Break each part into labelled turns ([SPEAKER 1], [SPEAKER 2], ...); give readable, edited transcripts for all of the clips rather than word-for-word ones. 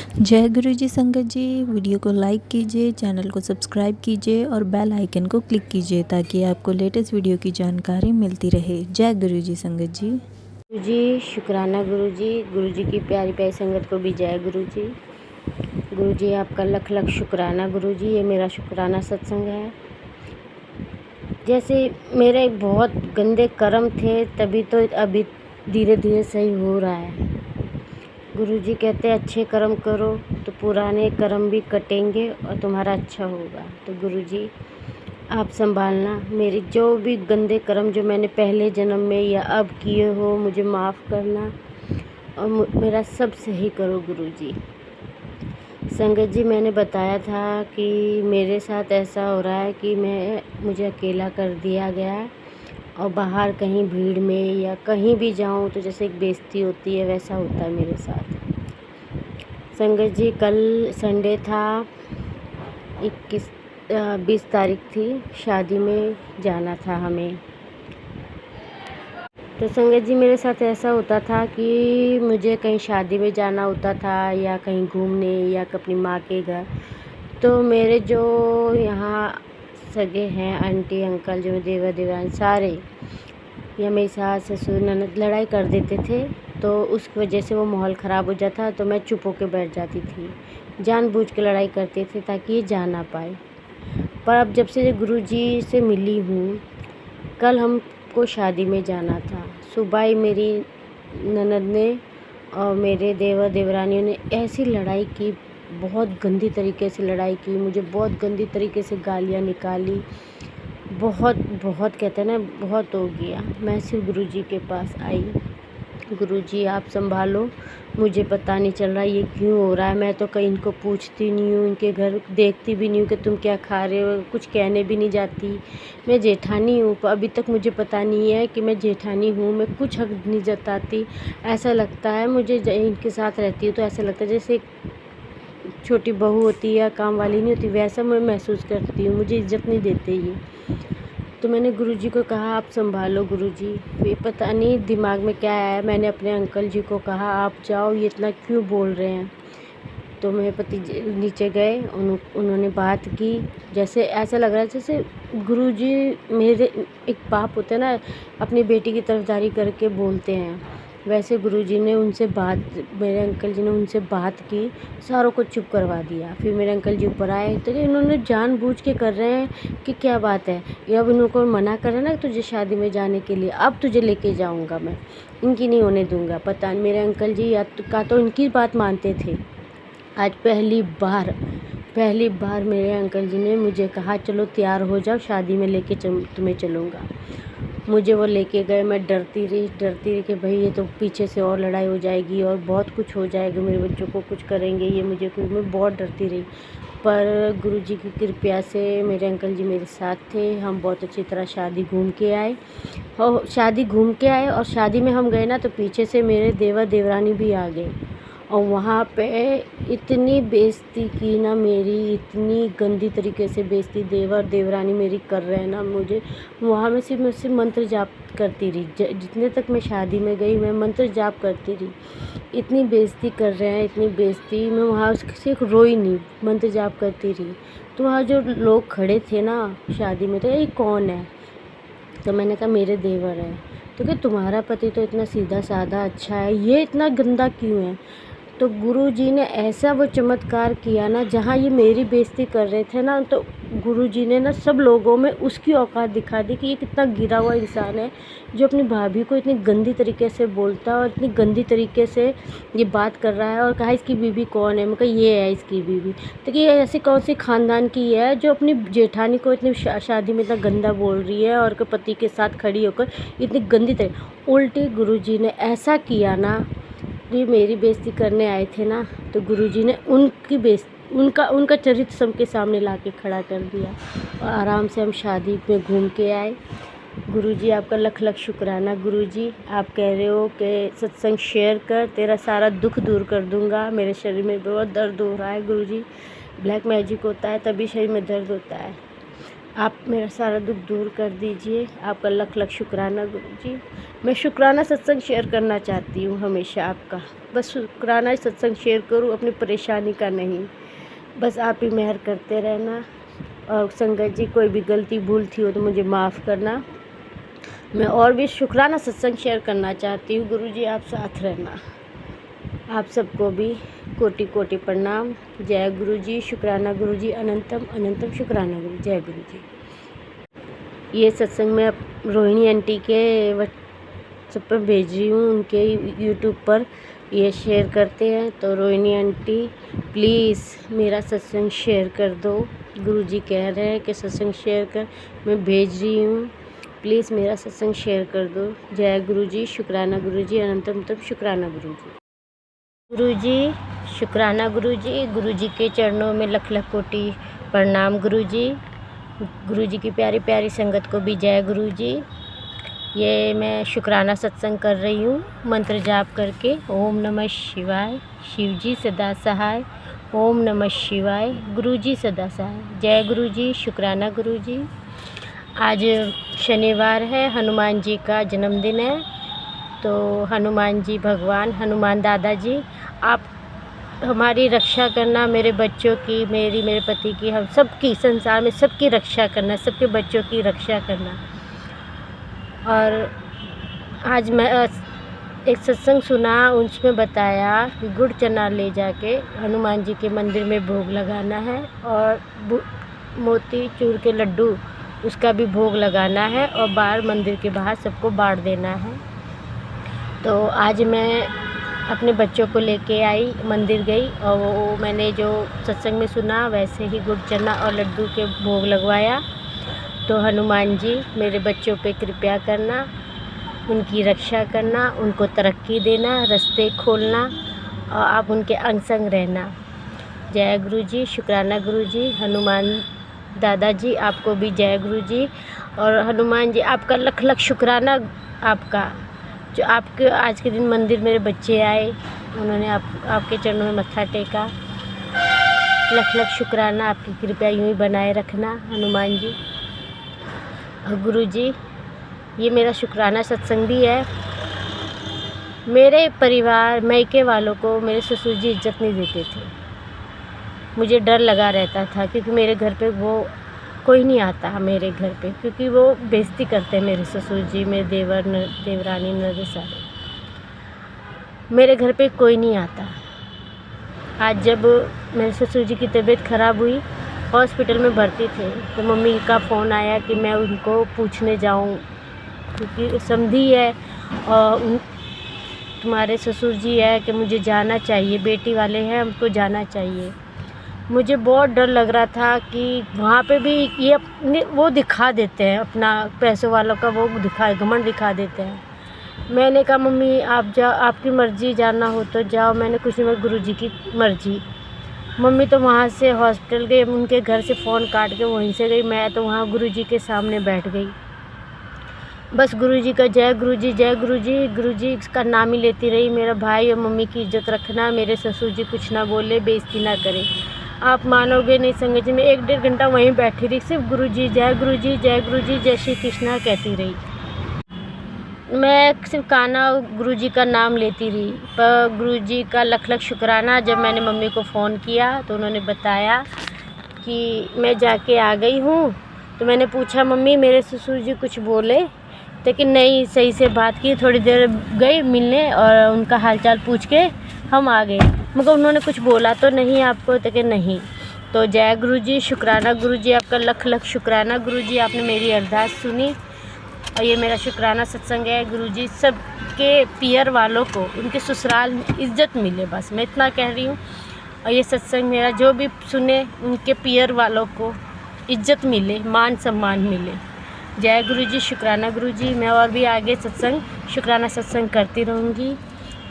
[SPEAKER 1] जय गुरु जी संगत जी। वीडियो को लाइक कीजिए, चैनल को सब्सक्राइब कीजिए और बेल आइकन को क्लिक कीजिए ताकि आपको लेटेस्ट वीडियो की जानकारी मिलती रहे। जय गुरु जी संगत जी।
[SPEAKER 2] गुरु जी शुक्राना गुरु जी की प्यारी प्यारी संगत को भी जय गुरु जी आपका लख लख शुक्राना गुरु जी। ये मेरा शुक्राना सत्संग है। जैसे मेरे बहुत गंदे कर्म थे तभी तो अभी धीरे धीरे सही हो रहा है। गुरु जी कहते हैं अच्छे कर्म करो तो पुराने कर्म भी कटेंगे और तुम्हारा अच्छा होगा। तो गुरु जी आप संभालना मेरे जो भी गंदे कर्म जो मैंने पहले जन्म में या अब किए हो, मुझे माफ़ करना और मेरा सब सही करो गुरु जी। संगत जी मैंने बताया था कि मेरे साथ ऐसा हो रहा है कि मुझे अकेला कर दिया गया है और बाहर कहीं भीड़ में या कहीं भी जाऊं तो जैसे एक बेइज्जती होती है वैसा होता है मेरे साथ। संगत जी कल संडे था, 20 तारीख थी, शादी में जाना था हमें। तो संगत जी मेरे साथ ऐसा होता था कि मुझे कहीं शादी में जाना होता था या कहीं घूमने या अपनी माँ के घर, तो मेरे जो यहाँ सगे हैं आंटी अंकल जो देवर देवरानी सारे या मेरी सास ससुर ननद लड़ाई कर देते थे, तो उस वजह से वो माहौल ख़राब हो जाता तो मैं चुप होकर बैठ जाती थी। जानबूझ के लड़ाई करते थे ताकि ये जा ना पाए। पर अब जब से गुरु जी से मिली हूँ, कल हमको शादी में जाना था। सुबह ही मेरी ननद ने और मेरे देवर देवरानियों ने ऐसी लड़ाई की, बहुत गंदी तरीके से लड़ाई की, मुझे बहुत गंदी तरीके से गालियाँ निकाली। बहुत बहुत कहते हैं ना, बहुत हो गया। मैं सिर्फ गुरु जी के पास आई, गुरु जी आप संभालो, मुझे पता नहीं चल रहा ये क्यों हो रहा है। मैं तो कहीं इनको पूछती नहीं हूँ, इनके घर देखती भी नहीं हूँ कि तुम क्या खा रहे हो, कुछ कहने भी नहीं जाती। मैं जेठानी हूँ, अभी तक मुझे पता नहीं है कि मैं जेठानी हूँ। मैं कुछ हक नहीं जताती। ऐसा लगता है मुझे इनके साथ रहती हूँ तो ऐसा लगता है जैसे छोटी बहू होती है या काम वाली नहीं होती, वैसा मैं महसूस करती हूँ। मुझे इज्जत नहीं देते ये। तो मैंने गुरुजी को कहा आप संभालो गुरुजी। फिर पता नहीं दिमाग में क्या आया, मैंने अपने अंकल जी को कहा आप जाओ, ये इतना क्यों बोल रहे हैं। तो मेरे पति नीचे गए, उन्होंने बात की। जैसे ऐसा लग रहा है जैसे गुरुजी मेरे एक बाप होते हैं ना, अपनी बेटी की तरफदारी करके बोलते हैं, वैसे गुरुजी ने उनसे बात, मेरे अंकल जी ने उनसे बात की, सारों को चुप करवा दिया। फिर मेरे अंकल जी ऊपर आए तो इन्होंने जानबूझ के कर रहे हैं कि क्या बात है, ये अब इनको मना कर रहे हैं ना तुझे शादी में जाने के लिए, अब तुझे लेके जाऊंगा मैं, इनकी नहीं होने दूंगा। पता नहीं मेरे अंकल जी तो इनकी बात मानते थे। आज पहली बार मेरे अंकल जी ने मुझे कहा चलो तैयार हो जाओ, शादी में लेके तुम्हें चलूँगा। मुझे वो लेके गए, मैं डरती रही कि भाई ये तो पीछे से और लड़ाई हो जाएगी और बहुत कुछ हो जाएगा, मेरे बच्चों को कुछ करेंगे ये मुझे कुछ, मैं बहुत डरती रही। पर गुरुजी की कृपा से मेरे अंकल जी मेरे साथ थे, हम बहुत अच्छी तरह शादी घूम के आए और शादी में हम गए ना तो पीछे से मेरे देवर देवरानी भी आ गए और वहाँ पे इतनी बेइज्जती की ना मेरी, इतनी गंदी तरीके से बेइज्जती देवर देवरानी मेरी कर रहे हैं ना मुझे। वहाँ मैं सिर्फ मंत्र जाप करती रही, जितने तक मैं शादी में गई मैं मंत्र जाप करती रही। इतनी बेइज्जती कर रहे हैं, इतनी बेइज्जती, मैं वहाँ सिर्फ रोई नहीं, मंत्र जाप करती रही। तो वहाँ जो लोग खड़े थे ना शादी में, तो ये कौन है, तो मैंने कहा मेरे देवर है। तो क्या तुम्हारा पति तो इतना सीधा साधा अच्छा है, ये इतना गंदा क्यों है। तो गुरुजी ने ऐसा वो चमत्कार किया ना, जहाँ ये मेरी बेइज्जती कर रहे थे ना, तो गुरुजी ने ना सब लोगों में उसकी औकात दिखा दी कि ये कितना गिरा हुआ इंसान है जो अपनी भाभी को इतनी गंदी तरीके से बोलता है और इतनी गंदी तरीके से ये बात कर रहा है। और कहा इसकी बीवी कौन है, मैं कहा ये है इसकी बीवी। तो कि ये ऐसी कौन सी ख़ानदान की है जो अपनी जेठानी को इतनी शादी में इतना गंदा बोल रही है और पति के साथ खड़ी होकर इतनी गंदी तरह। उल्टी गुरुजी ने ऐसा किया ना, ये मेरी बेइज्जती करने आए थे ना, तो गुरुजी ने उनका चरित्र सबके सामने लाके खड़ा कर दिया और आराम से हम शादी में घूम के आए। गुरुजी आपका लख लख शुक्राना गुरुजी। आप कह रहे हो कि सत्संग शेयर कर, तेरा सारा दुख दूर कर दूंगा। मेरे शरीर में बहुत दर्द हो रहा है गुरुजी, ब्लैक मैजिक होता है तभी शरीर में दर्द होता है। आप मेरा सारा दुख दूर कर दीजिए। आपका लख लख शुक्राना गुरुजी। मैं शुक्राना सत्संग शेयर करना चाहती हूँ हमेशा आपका। बस शुक्राना ही सत्संग शेयर करूँ, अपनी परेशानी का नहीं। बस आप ही मेहर करते रहना। और संगत जी, कोई भी गलती भूल थी हो तो मुझे माफ़ करना। मैं और भी शुक्राना सत्संग शेयर करना चाहती हूँ। गुरुजी आप साथ रहना। आप सबको भी कोटि कोटि प्रणाम। जय गुरुजी, शुक्राना गुरुजी, अनंतम अनंतम शुक्राना गुरु। जय गुरुजी। ये सत्संग मैं रोहिणी आंटी के व्हाट्सएप पर भेज रही हूँ, उनके यूट्यूब पर ये शेयर करते हैं। तो रोहिणी आंटी प्लीज़ मेरा सत्संग शेयर कर दो। गुरुजी कह रहे हैं कि सत्संग शेयर कर, मैं भेज रही हूँ, प्लीज़ मेरा सत्संग शेयर कर दो। जय गुरुजी, शुक्राना गुरुजी, अनंतम तम शुक्राना गुरुजी। गुरुजी शुक्राना गुरुजी। गुरुजी के चरणों में लख लख कोटि प्रणाम गुरुजी। गुरुजी की प्यारी प्यारी संगत को भी जय गुरुजी। ये मैं शुक्राना सत्संग कर रही हूँ मंत्र जाप करके। ओम नमः शिवाय, शिवजी सदा सहाय। ओम नमः शिवाय, गुरुजी सदा सहाय। जय गुरुजी, शुक्राना गुरुजी। आज शनिवार है, हनुमान जी का जन्मदिन है। तो हनुमान जी भगवान, हनुमान दादाजी, आप हमारी रक्षा करना, मेरे बच्चों की, मेरे पति की, हम सबकी, संसार में सबकी रक्षा करना, सबके बच्चों की रक्षा करना। और आज मैं एक सत्संग सुना, उसमें बताया कि गुड़ चना ले जाके हनुमान जी के मंदिर में भोग लगाना है और मोती चूर के लड्डू उसका भी भोग लगाना है और बाहर मंदिर के बाहर सबको बांट देना है। तो आज मैं अपने बच्चों को लेके आई, मंदिर गई और वो मैंने जो सत्संग में सुना वैसे ही गुड़ चना और लड्डू के भोग लगवाया। तो हनुमान जी मेरे बच्चों पे कृपा करना, उनकी रक्षा करना, उनको तरक्की देना, रास्ते खोलना और आप उनके अंग संग रहना। जय गुरुजी, शुक्राना गुरुजी। हनुमान दादाजी आपको भी जय गुरुजी। और हनुमान जी आपका लख लख शुक्राना, आपका जो आपके आज के दिन मंदिर मेरे बच्चे आए, उन्होंने आपके चरणों में मत्था टेका। लख लख शुक्राना, आपकी कृपया यूँ ही बनाए रखना हनुमान जी। और गुरुजी ये मेरा शुक्राना सत्संग भी है। मेरे परिवार मायके वालों को मेरे ससुर जी इज्जत नहीं देते थे। मुझे डर लगा रहता था क्योंकि मेरे घर पे वो कोई नहीं आता मेरे घर पे, क्योंकि वो बेइज्जती करते हैं मेरे ससुर जी, मेरे देवर देवरानी ननद सारे। मेरे घर पे कोई नहीं आता। आज जब मेरे ससुर जी की तबीयत ख़राब हुई, हॉस्पिटल में भर्ती थे, तो मम्मी का फ़ोन आया कि मैं उनको पूछने जाऊं, क्योंकि समधी है और तुम्हारे ससुर जी है कि मुझे जाना चाहिए, बेटी वाले हैं, हमको जाना चाहिए। मुझे बहुत डर लग रहा था कि वहाँ पे भी ये अपने वो दिखा देते हैं, अपना पैसों वालों का वो घमंड दिखा देते हैं। मैंने कहा मम्मी आप जाओ, आपकी मर्ज़ी, जाना हो तो जाओ, मैंने कुछ नहीं, गुरुजी की मर्ज़ी। मम्मी तो वहाँ से हॉस्पिटल गई, उनके घर से फ़ोन काट के वहीं से गई। मैं तो वहाँ गुरुजी के सामने बैठ गई, बस गुरुजी का जय गुरुजी, जय गुरुजी, गुरुजी का नाम ही लेती रही। मेरा भाई और मम्मी की इज्जत रखना, मेरे ससुर जी कुछ ना बोले, बेइज्जती ना करें। आप मानोगे नहीं संगत जी, मैं 1-1.5 घंटा वहीं बैठी रही, सिर्फ गुरुजी जय गुरुजी, जय गुरुजी, जय श्री कृष्णा कहती रही। मैं सिर्फ काना गुरुजी का नाम लेती रही। पर गुरुजी का लख लख शुक्राना, जब मैंने मम्मी को फ़ोन किया तो उन्होंने बताया कि मैं जाके आ गई हूँ। तो मैंने पूछा मम्मी मेरे ससुर जी कुछ बोले, लेकिन नहीं, सही से बात की, थोड़ी देर गई मिलने और उनका हालचाल पूछ के हम आ गए। मगर उन्होंने कुछ बोला तो नहीं आपको? तो कि नहीं। तो जय गुरुजी, शुक्राना गुरुजी, आपका लख लख शुक्राना गुरुजी, आपने मेरी अरदास सुनी। और ये मेरा शुक्राना सत्संग है। गुरुजी सबके पियर वालों को उनके ससुराल में इज़्ज़त मिले, बस मैं इतना कह रही हूँ। और ये सत्संग मेरा जो भी सुने, उनके पियर वालों को इज़्ज़त मिले, मान सम्मान मिले। जय गुरुजी, शुक्राना गुरुजी। मैं और भी आगे सत्संग, शुक्राना सत्संग करती रहूँगी।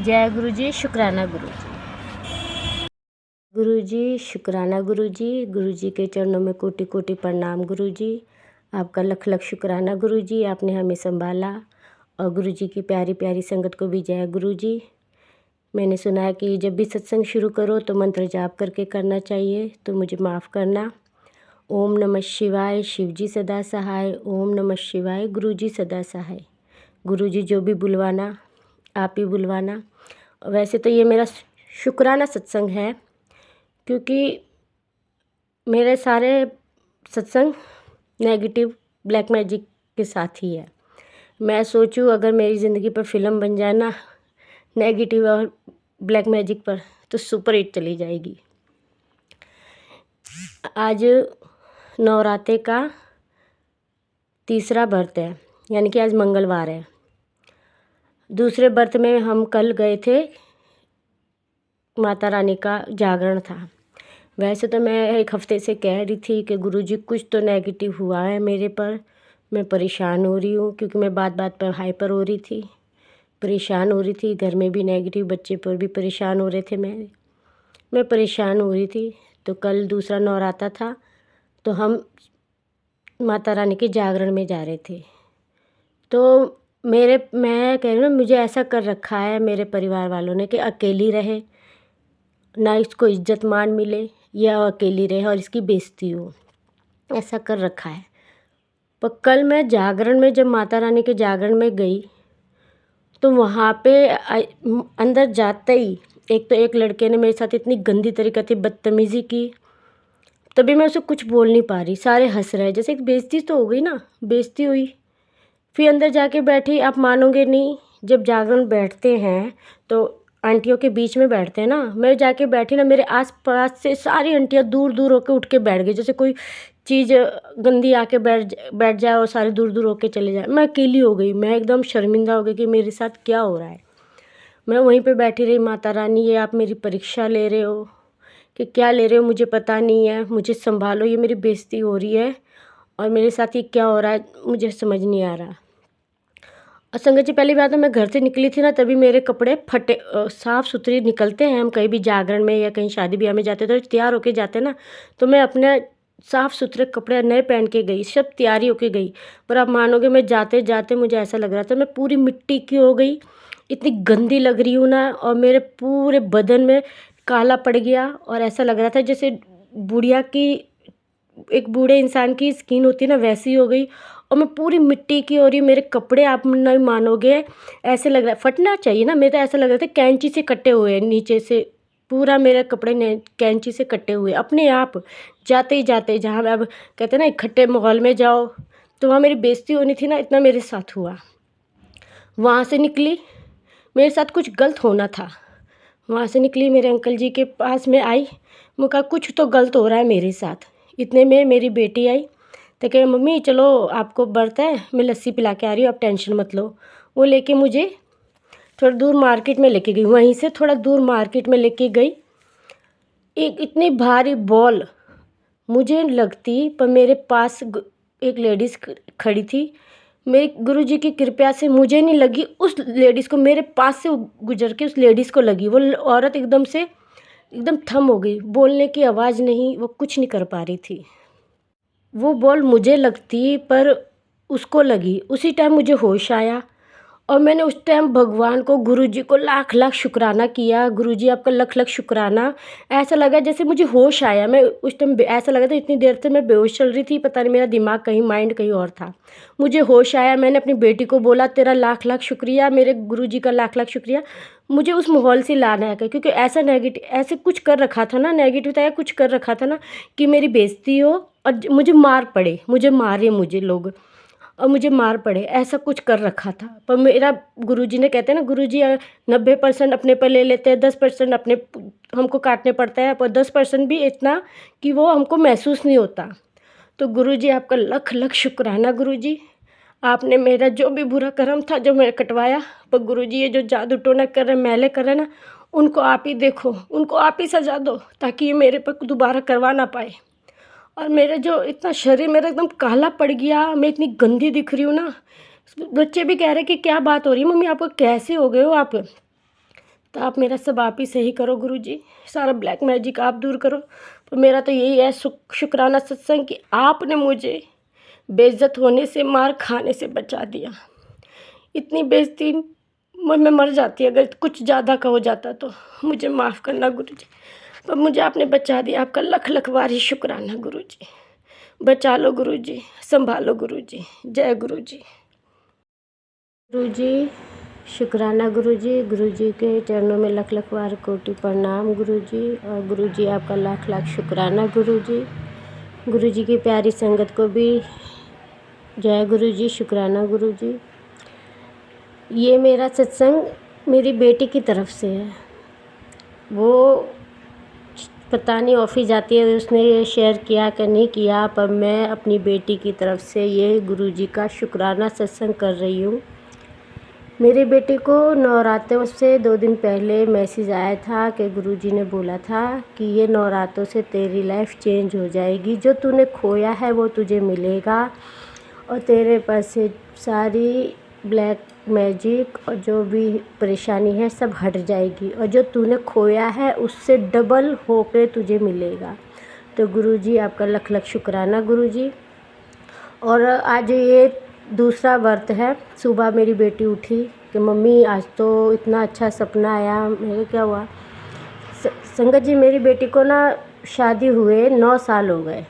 [SPEAKER 2] जय गुरुजी, शुक्राना गुरुजी। गुरुजी शुक्राना गुरुजी। गुरुजी के चरणों में कोटि कोटि प्रणाम गुरुजी। आपका लख लख शुक्राना गुरुजी, आपने हमें संभाला। और गुरुजी की प्यारी प्यारी संगत को भी जय गुरुजी। मैंने सुना है कि जब भी सत्संग शुरू करो तो मंत्र जाप करके करना चाहिए, तो मुझे माफ़ करना। ओम नमः शिवाय, शिवजी सदा सहाय। ओम नमः शिवाय, गुरुजी सदा सहाय। गुरुजी जो भी बुलवाना आप ही बुलवाना। वैसे तो ये मेरा शुक्राना सत्संग है, क्योंकि मेरे सारे सत्संग नेगेटिव ब्लैक मैजिक के साथ ही है। मैं सोचूं अगर मेरी ज़िंदगी पर फिल्म बन जाए ना नेगेटिव और ब्लैक मैजिक पर, तो सुपर हिट चली जाएगी। आज नवरात्रे का तीसरा व्रत है, यानी कि आज मंगलवार है। दूसरे व्रत में हम कल गए थे, माता रानी का जागरण था। वैसे तो मैं एक हफ्ते से कह रही थी कि गुरुजी कुछ तो नेगेटिव हुआ है मेरे पर, मैं परेशान हो रही हूँ, क्योंकि मैं बात बात पर हाइपर हो रही थी, परेशान हो रही थी। घर में भी नेगेटिव, बच्चे पर भी परेशान हो रहे थे। मैं परेशान हो रही थी। तो कल दूसरा नवरात्रा था, तो हम माता रानी के जागरण में जा रहे थे। तो मैं कह रही हूँ, मुझे ऐसा कर रखा है मेरे परिवार वालों ने कि अकेली रहे, ना इसको इज्जत मान मिले, या अकेली रहे और इसकी बेइज्जती हो, ऐसा कर रखा है। पर कल मैं जागरण में, जब माता रानी के जागरण में गई, तो वहाँ पे अंदर जाते ही एक लड़के ने मेरे साथ इतनी गंदी तरीके से बदतमीज़ी की। तभी मैं उसे कुछ बोल नहीं पा रही, सारे हंस रहे। जैसे एक बेइज्जती तो हो गई ना, बेइज्जती हुई। फिर अंदर जाके बैठी, आप मानोगे नहीं, जब जागरण बैठते हैं तो आंटियों के बीच में बैठते हैं ना। मैं जाके बैठी ना, मेरे आस पास से सारी आंटियाँ दूर दूर होके उठ के बैठ गई, जैसे कोई चीज़ गंदी आके बैठ जाए और सारे दूर दूर होके चले जाए। मैं अकेली हो गई, मैं एकदम शर्मिंदा हो गई कि मेरे साथ क्या हो रहा है। मैं वहीं पे बैठी रही। माता रानी, ये आप मेरी परीक्षा ले रहे हो कि क्या ले रहे हो, मुझे पता नहीं है, मुझे संभालो, ये मेरी बेइज्जती हो रही है और मेरे साथ ये क्या हो रहा है, मुझे समझ नहीं आ रहा। और संगत जी, पहली बात तो मैं घर से निकली थी ना, तभी मेरे कपड़े फटे, साफ़ सुथरे निकलते हैं हम कहीं भी जागरण में या कहीं शादी ब्याह में जाते तो तैयार होके जाते ना, तो मैं अपने साफ़ सुथरे कपड़े नए पहन के गई, सब तैयारी होके गई। पर आप मानोगे, मैं जाते जाते मुझे ऐसा लग रहा था मैं पूरी मिट्टी की हो गई, इतनी गंदी लग रही हूँ ना, और मेरे पूरे बदन में काला पड़ गया। और ऐसा लग रहा था जैसे बुढ़िया की, एक बूढ़े इंसान की स्किन होती है ना, वैसी हो गई। और मैं पूरी मिट्टी की हो रही हूँ। मेरे कपड़े आप नहीं मानोगे, ऐसे लग रहा है फटना चाहिए ना, मेरे तो ऐसा लग रहा था कैंची से कटे हुए हैं नीचे से, पूरा मेरे कपड़े ने कैंची से कटे हुए अपने आप। जाते ही जाते, जहाँ मैं अब कहते हैं ना इकट्ठे माहौल में जाओ, तो वहाँ मेरी बेइज्जती होनी थी ना, इतना मेरे साथ हुआ। वहाँ से निकली, मेरे साथ कुछ गलत होना था। वहाँ से निकली, मेरे अंकल जी के पास में आई, मैं कहा कुछ तो गलत हो रहा है मेरे साथ। इतने में मेरी बेटी आई, तो कहे मम्मी चलो, आपको व्रत है, मैं लस्सी पिला के आ रही हूँ, आप टेंशन मत लो। वो लेके मुझे थोड़ा दूर मार्केट में लेके गई, वहीं से थोड़ा दूर मार्केट में लेके गई। एक इतनी भारी बॉल मुझे लगती, पर मेरे पास एक लेडीज़ खड़ी थी, मेरे गुरुजी की कृपा से मुझे नहीं लगी, उस लेडीज़ को, मेरे पास से गुजर के उस लेडीज़ को लगी। वो औरत एकदम से एकदम थम हो गई, बोलने की आवाज़ नहीं, वो कुछ नहीं कर पा रही थी। वो बॉल मुझे लगती, पर उसको लगी। उसी टाइम मुझे होश आया, और मैंने उस टाइम भगवान को, गुरुजी को लाख लाख शुक्राना किया। गुरुजी आपका लख लख शुक्राना। ऐसा लगा जैसे मुझे होश आया। मैं उस टाइम ऐसा लगा था, इतनी देर से मैं बेहोश चल रही थी, पता नहीं मेरा दिमाग कहीं, माइंड कहीं और था। मुझे होश आया, मैंने अपनी बेटी को बोला तेरा लाख लाख शुक्रिया, मेरे गुरुजी का लाख लाख शुक्रिया, मुझे उस माहौल से लाना है। क्योंकि ऐसा नेगेटिव, ऐसे कुछ कर रखा था ना, नेगेटिव था, कुछ कर रखा था ना कि मेरी बेइज्जती हो और मुझे मार पड़े, मुझे मारे मुझे लोग, और मुझे मार पड़े, ऐसा कुछ कर रखा था। पर मेरा गुरुजी ने, कहते हैं ना गुरुजी 90% अपने पर ले लेते हैं, 10% अपने हमको काटने पड़ता है, पर 10% भी इतना कि वो हमको महसूस नहीं होता। तो गुरुजी आपका लख लख शुक्राना। गुरुजी आपने मेरा जो भी बुरा कर्म था जो मैं कटवाया, पर गुरुजी ये जो जादू टोना कर रहे, मैले कर रहे ना, उनको आप ही देखो, उनको आप ही सजा दो, ताकि ये मेरे पर दोबारा करवा ना पाए। और मेरा जो इतना शरीर मेरा एकदम काला पड़ गया, मैं इतनी गंदी दिख रही हूँ ना। बच्चे भी कह रहे कि क्या बात हो रही है मम्मी, आपको कैसे हो गए हो आप। तो आप मेरा सब आप ही सही करो गुरुजी, सारा ब्लैक मैजिक आप दूर करो। तो मेरा तो यही है शुक्राना सत्संग कि आपने मुझे बेइज्जत होने से, मार खाने से बचा दिया। इतनी बेइज्जती मैं मर जाती अगर कुछ ज़्यादा का हो जाता, तो मुझे माफ़ करना गुरुजी, पर मुझे आपने बचा दिया। आपका लख लख बार ही शुक्राना गुरुजी। बचा लो गुरुजी, संभालो गुरुजी। जय गुरुजी। गुरुजी शुक्राना गुरुजी, गुरुजी के चरणों में लख लख बार कोटि प्रणाम गुरुजी। और गुरुजी आपका लाख लाख शुक्राना गुरुजी। गुरुजी की प्यारी संगत को भी जय गुरुजी, शुक्राना गुरुजी। ये मेरा सत्संग मेरी बेटी की तरफ से है। वो पता नहीं ऑफिस जाती है, उसने ये शेयर किया कि नहीं किया, पर मैं अपनी बेटी की तरफ से ये गुरुजी का शुक्राना सत्संग कर रही हूँ। मेरी बेटी को नवरात्रों से 2 दिन पहले मैसेज आया था कि गुरुजी ने बोला था कि ये नवरात्रों से तेरी लाइफ चेंज हो जाएगी, जो तूने खोया है वो तुझे मिलेगा और तेरे पास से सारी ब्लैक मैजिक और जो भी परेशानी है सब हट जाएगी और जो तूने खोया है उससे डबल होकर तुझे मिलेगा। तो गुरुजी आपका लख लख शुक्राना गुरुजी। और आज ये दूसरा व्रत है। सुबह मेरी बेटी उठी कि मम्मी आज तो इतना अच्छा सपना आया। मेरे क्या हुआ संगत जी, मेरी बेटी को ना शादी हुए 9 साल हो गए।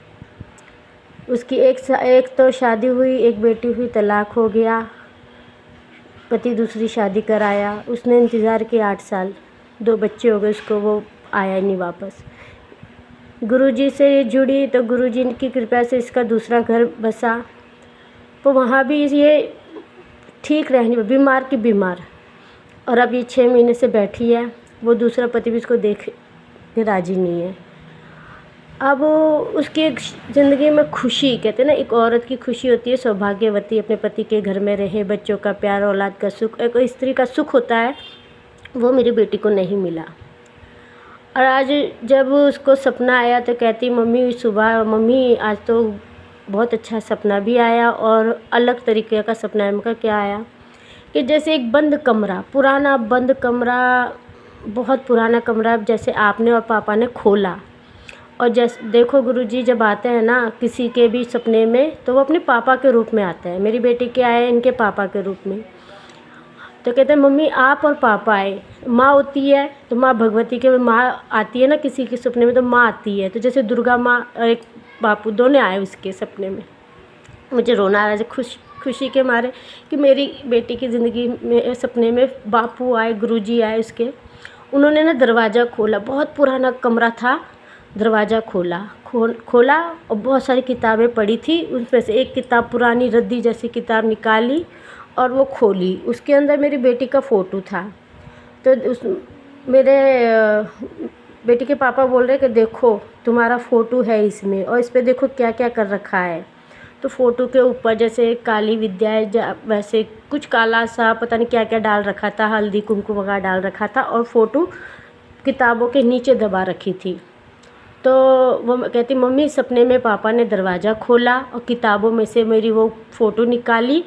[SPEAKER 2] उसकी एक तो शादी हुई, एक बेटी हुई, तलाक हो गया, पति दूसरी शादी कराया, उसने इंतज़ार किया 8 साल, 2 बच्चे हो गए उसको, वो आया ही नहीं वापस। गुरुजी से ये जुड़ी तो गुरुजी की कृपा से इसका दूसरा घर बसा, तो वहाँ भी ये ठीक रहनी, बीमार की बीमार। और अब ये 6 महीने से बैठी है। वो दूसरा पति भी इसको देख के राज़ी नहीं है। अब उसकी एक ज़िंदगी में खुशी, कहते हैं ना एक औरत की खुशी होती है सौभाग्यवती अपने पति के घर में रहे, बच्चों का प्यार, औलाद का सुख, एक स्त्री का सुख होता है, वो मेरी बेटी को नहीं मिला। और आज जब उसको सपना आया तो कहती मम्मी सुबह, मम्मी आज तो बहुत अच्छा सपना भी आया और अलग तरीके का सपना है। मैं कहा क्या आया? कि जैसे एक बंद कमरा, पुराना बंद कमरा, बहुत पुराना कमरा जैसे आपने और पापा ने खोला। और जैसे देखो गुरुजी जब आते हैं ना किसी के भी सपने में तो वो अपने पापा के रूप में आते हैं। मेरी बेटी के आए इनके पापा के रूप में। तो कहते हैं मम्मी आप और पापा आए। माँ होती है तो माँ भगवती के माँ आती है ना किसी के सपने में, तो माँ आती है। तो जैसे दुर्गा माँ और एक बापू दोनों आए उसके सपने में। मुझे रोना आ रहा है खुशी के मारे कि मेरी बेटी की ज़िंदगी में सपने में बापू आए, गुरुजी आए उसके। उन्होंने ना दरवाज़ा खोला, बहुत पुराना कमरा था, दरवाज़ा खोला और बहुत सारी किताबें पड़ी थी। उसमें से एक किताब पुरानी रद्दी जैसी किताब निकाली और वो खोली। उसके अंदर मेरी बेटी का फ़ोटो था। तो मेरे बेटी के पापा बोल रहे कि देखो तुम्हारा फ़ोटो है इसमें और इस पर देखो क्या क्या कर रखा है। तो फ़ोटो के ऊपर जैसे काली विद्या है, वैसे कुछ काला सा पता नहीं क्या क्या डाल रखा था, हल्दी कुमकुम वगैरह डाल रखा था और फ़ोटो किताबों के नीचे दबा रखी थी। तो वो कहती मम्मी सपने में पापा ने दरवाज़ा खोला और किताबों में से मेरी वो फ़ोटो निकाली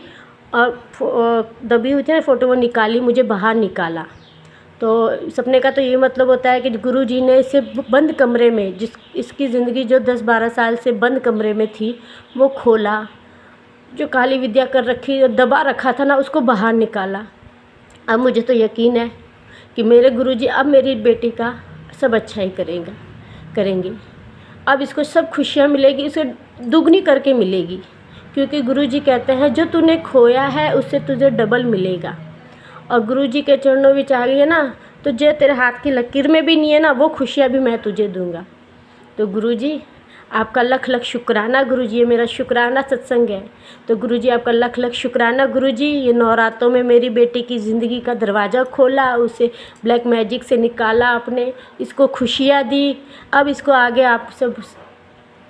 [SPEAKER 2] और दबी हुई थी ना फ़ोटो, वो निकाली, मुझे बाहर निकाला। तो सपने का तो ये मतलब होता है कि गुरुजी ने इसे बंद कमरे में, इसकी ज़िंदगी जो 10-12 साल से बंद कमरे में थी वो खोला, जो काली विद्या कर रखी और दबा रखा था ना उसको बाहर निकाला। अब मुझे तो यकीन है कि मेरे गुरुजी अब मेरी बेटी का सब अच्छा ही करेंगे। अब इसको सब खुशियाँ मिलेगी, इसे दुगनी करके मिलेगी, क्योंकि गुरुजी कहते हैं जो तूने खोया है उससे तुझे डबल मिलेगा। और गुरुजी के चरणों में आ गई है ना, तो जो तेरे हाथ की लकीर में भी नहीं है ना वो खुशियाँ भी मैं तुझे दूंगा। तो गुरुजी आपका लख लख शुक्राना गुरुजी, ये मेरा शुक्राना सत्संग है। तो गुरुजी आपका लख लख शुक्राना गुरुजी। ये नवरात्रों में मेरी बेटी की ज़िंदगी का दरवाज़ा खोला, उसे ब्लैक मैजिक से निकाला आपने, इसको खुशियाँ दी। अब इसको आगे आप सब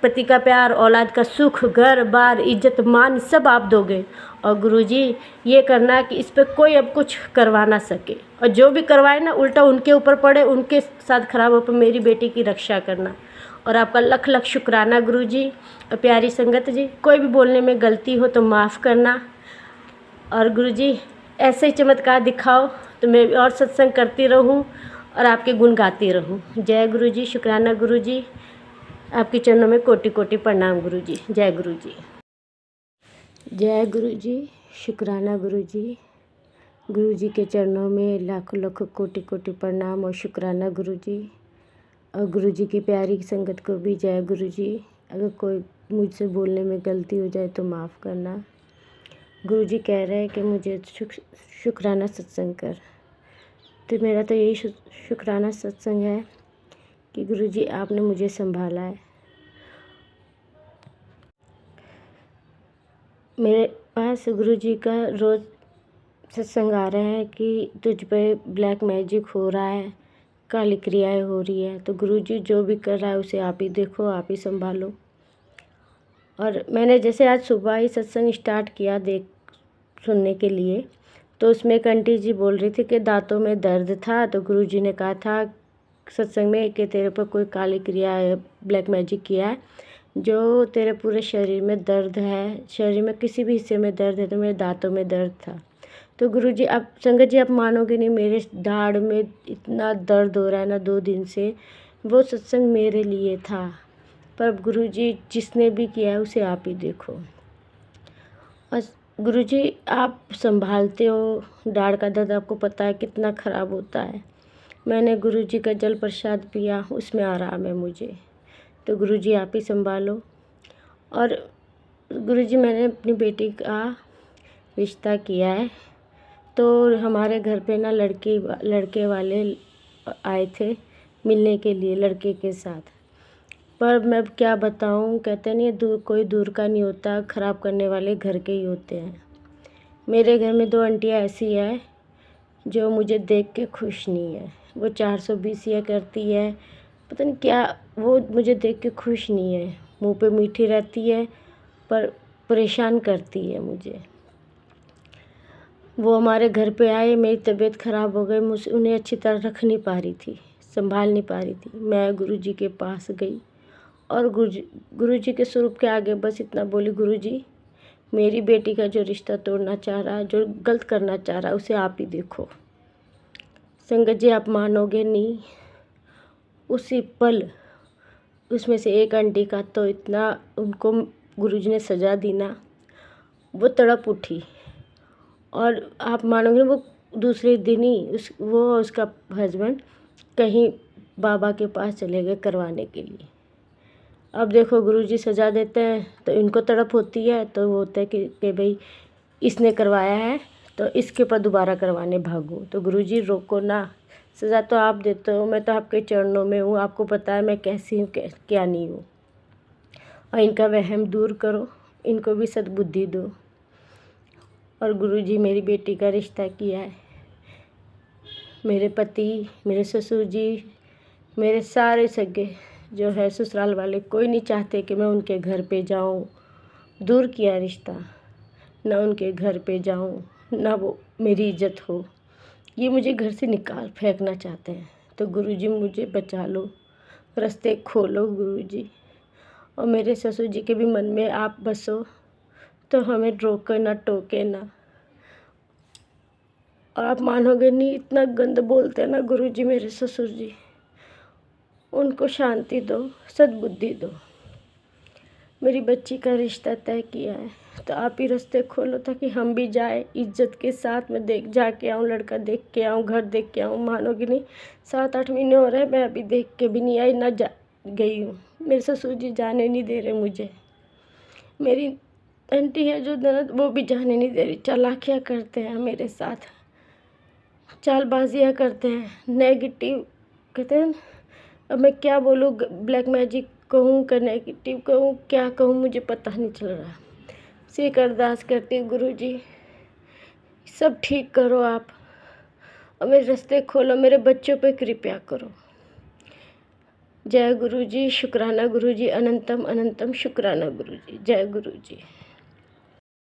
[SPEAKER 2] पति का प्यार, औलाद का सुख, घर बार, इज्जत मान सब आप दोगे। और गुरुजी ये करना कि इस पर कोई अब कुछ करवा ना सके, और जो भी करवाए ना उल्टा उनके ऊपर पड़े, उनके साथ खराब हो, पर मेरी बेटी की रक्षा करना। और आपका लख लख शुक्राना गुरुजी। और प्यारी संगत जी, कोई भी बोलने में गलती हो तो माफ़ करना। और गुरुजी ऐसे ही चमत्कार दिखाओ तो मैं और सत्संग करती रहूं और आपके गुण गाती रहूं। जय गुरुजी, शुक्राना गुरुजी। आपके चरणों में कोटि कोटि प्रणाम गुरुजी। जय गुरुजी। जय गुरुजी, शुक्राना गुरुजी। गुरुजी के चरणों में लाखों लाखों कोटि कोटि प्रणाम और शुक्राना गुरुजी। और गुरुजी की प्यारी संगत को भी जय गुरुजी। अगर कोई मुझसे बोलने में गलती हो जाए तो माफ़ करना। गुरुजी कह रहे हैं कि मुझे शुक्राना सत्संग कर। तो मेरा तो यही शुक्राना सत्संग है कि गुरुजी आपने मुझे संभाला है। मेरे पास गुरुजी का रोज़ सत्संग आ रहा है कि तुझ पे ब्लैक मैजिक हो रहा है, काली क्रियाएँ हो रही है, तो गुरुजी जो भी कर रहा है उसे आप ही देखो, आप ही संभालो। और मैंने जैसे आज सुबह ही सत्संग स्टार्ट किया सुनने के लिए, तो उसमें एक आंटी जी बोल रही थी कि दांतों में दर्द था, तो गुरुजी ने कहा था सत्संग में कि तेरे पर कोई काली क्रिया है, ब्लैक मैजिक किया है, जो तेरे पूरे शरीर में दर्द है, शरीर में किसी भी हिस्से में दर्द है, तो मेरे दांतों में दर्द था। तो गुरुजी आप संगत जी आप मानोगे नहीं, मेरे दाढ़ में इतना दर्द हो रहा है ना 2 दिन से। वो सत्संग मेरे लिए था, पर गुरुजी जिसने भी किया है उसे आप ही देखो। और गुरुजी आप संभालते हो, दाढ़ का दर्द आपको पता है कितना ख़राब होता है। मैंने गुरुजी का जल प्रसाद पिया, उसमें आराम है मुझे। तो गुरुजी आप ही संभालो। और गुरुजी मैंने अपनी बेटी का रिश्ता किया है, तो हमारे घर पे ना लड़के वाले आए थे मिलने के लिए लड़के के साथ। पर मैं क्या बताऊं, कहते नहीं कोई दूर का नहीं होता, ख़राब करने वाले घर के ही होते हैं। मेरे घर में 2 आंटियाँ ऐसी है जो मुझे देख के खुश नहीं है। वो 420 करती है, पता नहीं क्या, वो मुझे देख के खुश नहीं है। मुंह पे मीठी रहती है पर परेशान करती है मुझे। वो हमारे घर पे आए, मेरी तबीयत ख़राब हो गई, मुझे उन्हें अच्छी तरह रख नहीं पा रही थी, संभाल नहीं पा रही थी। मैं गुरुजी के पास गई और गुरुजी के स्वरूप के आगे बस इतना बोली, गुरुजी मेरी बेटी का जो रिश्ता तोड़ना चाह रहा है, जो गलत करना चाह रहा है, उसे आप ही देखो। संगत जी आप मानोगे नहीं, उसी पल उसमें से एक आंटी का तो इतना उनको गुरुजी ने सजा दी ना, वो तड़प उठी। और आप मानोगे वो दूसरे दिन ही उसका हस्बैंड कहीं बाबा के पास चले गए करवाने के लिए। अब देखो गुरुजी सजा देते हैं तो इनको तड़प होती है, तो वो होता है कि भाई इसने करवाया है तो इसके ऊपर दोबारा करवाने भागो। तो गुरुजी रोको ना, सज़ा तो आप देते हो, मैं तो आपके चरणों में हूँ, आपको पता है मैं कैसी हूँ क्या नहीं हूँ। और इनका वहम दूर करो, इनको भी सद्बुद्धि दो। और गुरुजी मेरी बेटी का रिश्ता किया है। मेरे पति, मेरे ससुर जी, मेरे सारे सगे जो है ससुराल वाले, कोई नहीं चाहते कि मैं उनके घर पे जाऊं। दूर किया रिश्ता, ना उनके घर पे जाऊं, ना वो मेरी इज्जत हो, ये मुझे घर से निकाल फेंकना चाहते हैं। तो गुरुजी मुझे बचा लो, रास्ते खोलो गुरुजी। और मेरे ससुर जी के भी मन में आप बसो, तो हमें रोके ना टोके ना। और आप मानोगे नहीं, इतना गंद बोलते हैं ना गुरुजी मेरे ससुर जी। उनको शांति दो, सद्बुद्धि दो। मेरी बच्ची का रिश्ता तय किया है, तो आप ही रास्ते खोलो ताकि हम भी जाए इज्जत के साथ। में जाके आऊँ, लड़का देख के आऊँ, घर देख के आऊँ। मानोगे नहीं 7-8 महीने हो रहे हैं, मैं अभी देख के भी नहीं आई, ना गई हूँ। मेरे ससुर जी जाने नहीं दे रहे मुझे। मेरी आंटी है जो ननद, वो भी जाने नहीं दे रही। चालाकियाँ करते हैं मेरे साथ, चालबाजियाँ करते हैं, नेगेटिव कहते हैं। अब मैं क्या बोलूँ, ब्लैक मैजिक कहूँ कि नेगेटिव कहूँ, क्या कहूँ मुझे पता नहीं चल रहा। सिर्फ अरदास करती हूँ गुरुजी सब ठीक करो आप, और मेरे रास्ते खोलो, मेरे बच्चों पे कृपया करो। जय गुरुजी, शुक्राना गुरुजी, अनंतम अनंतम शुक्राना गुरुजी। जय गुरुजी।